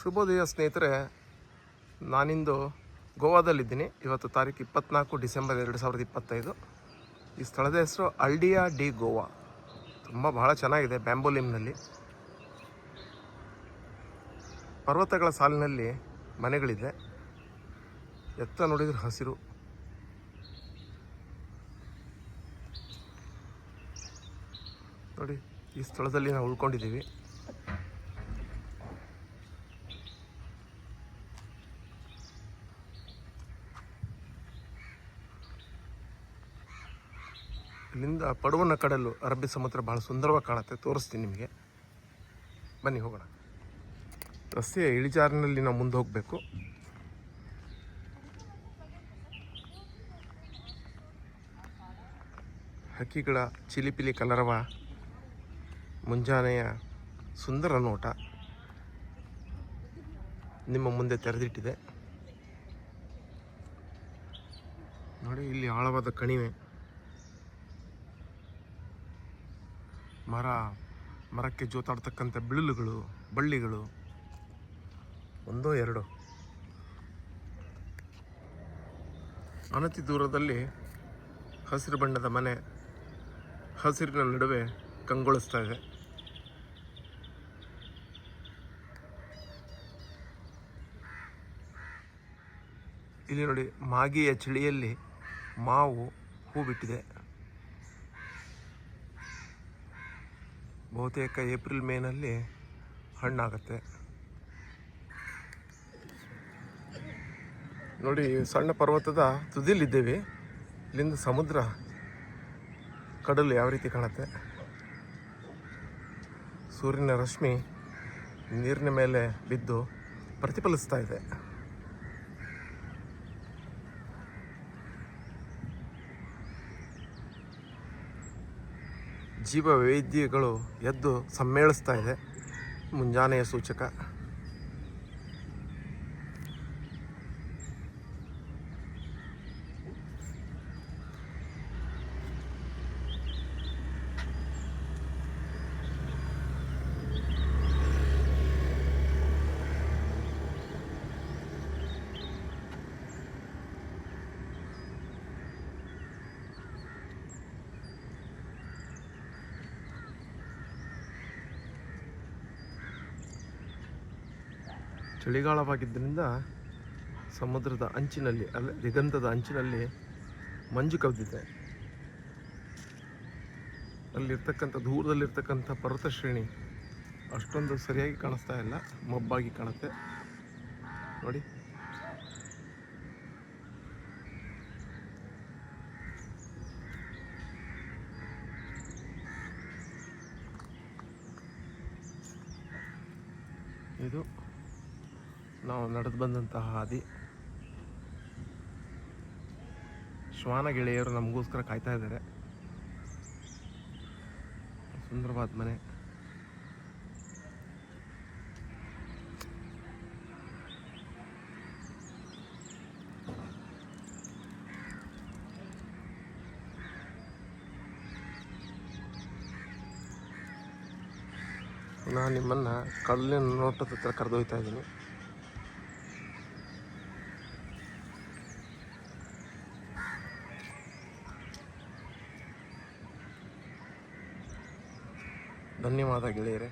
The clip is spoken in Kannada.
ಶುಭೋದಯ ಸ್ನೇಹಿತರೆ, ನಾನಿಂದು ಗೋವಾದಲ್ಲಿದ್ದೀನಿ. ಇವತ್ತು ತಾರೀಕು 24 ಡಿಸೆಂಬರ್ 2025. ಈ ಸ್ಥಳದ ಹೆಸರು ಅಲ್ಡಿಯಾ ಡಿ ಗೋವಾ. ಬಹಳ ಚೆನ್ನಾಗಿದೆ. ಬ್ಯಾಂಬೋಲಿಮ್ನಲ್ಲಿ ಪರ್ವತಗಳ ಸಾಲಿನಲ್ಲಿ ಮನೆಗಳಿದೆ. ಎತ್ತ ನೋಡಿದ್ರೆ ಹಸಿರು. ನೋಡಿ, ಈ ಸ್ಥಳದಲ್ಲಿ ನಾವು ಉಳ್ಕೊಂಡಿದ್ದೀವಿ. ಇಲ್ಲಿಂದ ಪಡುವನ ಕಡಲು, ಅರಬ್ಬಿ ಸಮುದ್ರ ಭಾಳ ಸುಂದರವಾಗಿ ಕಾಣುತ್ತೆ. ತೋರಿಸ್ತೀನಿ ನಿಮಗೆ, ಬನ್ನಿ ಹೋಗೋಣ. ರಸ್ತೆಯ ಇಳಿಜಾರಿನಲ್ಲಿ ನಾವು ಮುಂದೆ ಹೋಗಬೇಕು. ಹಕ್ಕಿಗಳ ಚಿಲಿಪಿಲಿ ಕಲರವ, ಮುಂಜಾನೆಯ ಸುಂದರ ನೋಟ ನಿಮ್ಮ ಮುಂದೆ ತೆರೆದಿಟ್ಟಿದೆ. ನೋಡಿ, ಇಲ್ಲಿ ಆಳವಾದ ಕಣಿವೆ, ಮರಕ್ಕೆ ಜೋತಾಡ್ತಕ್ಕಂಥ ಬಿಳಿಲುಗಳು, ಬಳ್ಳಿಗಳು, ಒಂದೋ ಎರಡೋ. ಅನತಿ ದೂರದಲ್ಲಿ ಹಸಿರು ಬಣ್ಣದ ಮನೆ ಹಸಿರಿನ ನಡುವೆ ಕಂಗೊಳಿಸ್ತಾ ಇದೆ. ಇಲ್ಲಿ ನೋಡಿ, ಮಾಗಿಯ ಚಳಿಯಲ್ಲಿ ಮಾವು ಹೂ ಬಿಟ್ಟಿದೆ. ಬಹುತೇಕ ಏಪ್ರಿಲ್ ಮೇನಲ್ಲಿ ಹಣ್ಣಾಗತ್ತೆ. ನೋಡಿ, ಸಣ್ಣ ಪರ್ವತದ ತುದಿಲಿದ್ದೇವೆ. ಇಲ್ಲಿಂದ ಸಮುದ್ರ, ಕಡಲು ಯಾವ ರೀತಿ ಕಾಣುತ್ತೆ. ಸೂರ್ಯನ ರಶ್ಮಿ ನೀರಿನ ಮೇಲೆ ಬಿದ್ದು ಪ್ರತಿಫಲಿಸ್ತಾ ಇದೆ. ಜೀವ ವೈವಿಧ್ಯಗಳು ಎದ್ದು ಸಮ್ಮೇಳಿಸ್ತಾ ಇದೆ. ಮುಂಜಾನೆಯ ಸೂಚಕ. ಚಳಿಗಾಲವಾಗಿದ್ದರಿಂದ ಸಮುದ್ರದ ಅಂಚಿನಲ್ಲಿ, ದಿಗಂತದ ಅಂಚಿನಲ್ಲಿ ಮಂಜು ಕವಿದಿದೆ. ಅಲ್ಲಿರ್ತಕ್ಕಂಥ ದೂರದಲ್ಲಿರ್ತಕ್ಕಂಥ ಪರ್ವತ ಶ್ರೇಣಿ ಅಷ್ಟೊಂದು ಸರಿಯಾಗಿ ಕಾಣಿಸ್ತಾ ಇಲ್ಲ, ಮಬ್ಬಾಗಿ ಕಾಣುತ್ತೆ. ನೋಡಿ, ಇದು ನಾವು ನಡೆದು ಬಂದಂತಹ ಹಾದಿ. ಶ್ವಾನ ಗೆಳೆಯರು ನಮಗೋಸ್ಕರ ಕಾಯ್ತಾ ಇದ್ದಾರೆ. ಸುಂದರವಾದ ಮನೆ. ನಾನು ನಿಮ್ಮನ್ನು ಕಡಲಿನ ನೋಟದ ಹತ್ರ ಕರೆದೊಯ್ತಾ ಇದ್ದೀನಿ. ಧನ್ಯವಾದ ಗೆಳೆಯರೇ.